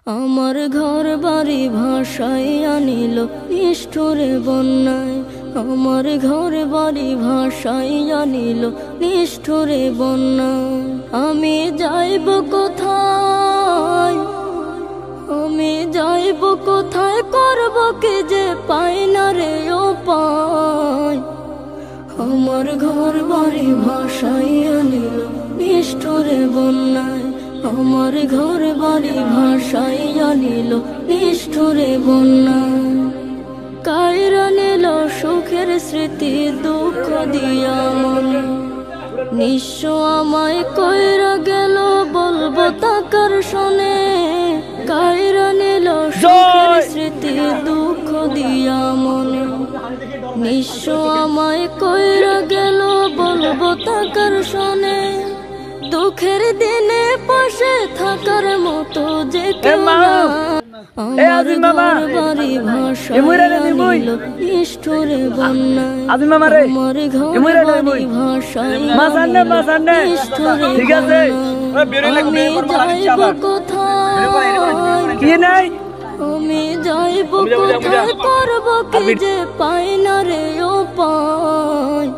আমার ঘর বাড়ি ভাসাই আনিল নিষ্ঠুরে বন্যায়। আমার ঘর বাড়ি ভাসাই আনিল নিষ্ঠুরে বন্যায়। আমি যাইব কোথায়, আমি যাইব কোথায়, করব কি যে পাই না রে উপায়। আমার ঘর বাড়ি ভাসাই আনিল নিষ্ঠুরে বন্যায়। আমার ঘর বাড়ি ভাসাই আনিল নিষ্ঠুরে বন্যায়। কায়রা নিল সুখের স্মৃতি দুঃখ দিয়া মনে, নিঃস্ব আমায় কইরা গেল বলবো তাকার শোনে। কায়রা নিল সুখের স্মৃতি দুঃখ দিয়া মনে, নিঃস্ব আমায় কইরা গেল বলবো তাকার শোনে। দুঃখের দিনে পাশে থাকার মতো যে কেউ না। আমার ঘর বাড়ি ভাসাই আনিল নিষ্ঠুরে বন্যায়। আমার ঘর বাড়ি ভাসাই আনিল নিষ্ঠুরে বন্যায়। আমি যাইব কোথায়, আমি যাইব কোথায়, করব কি যে পাই না রে উপায়।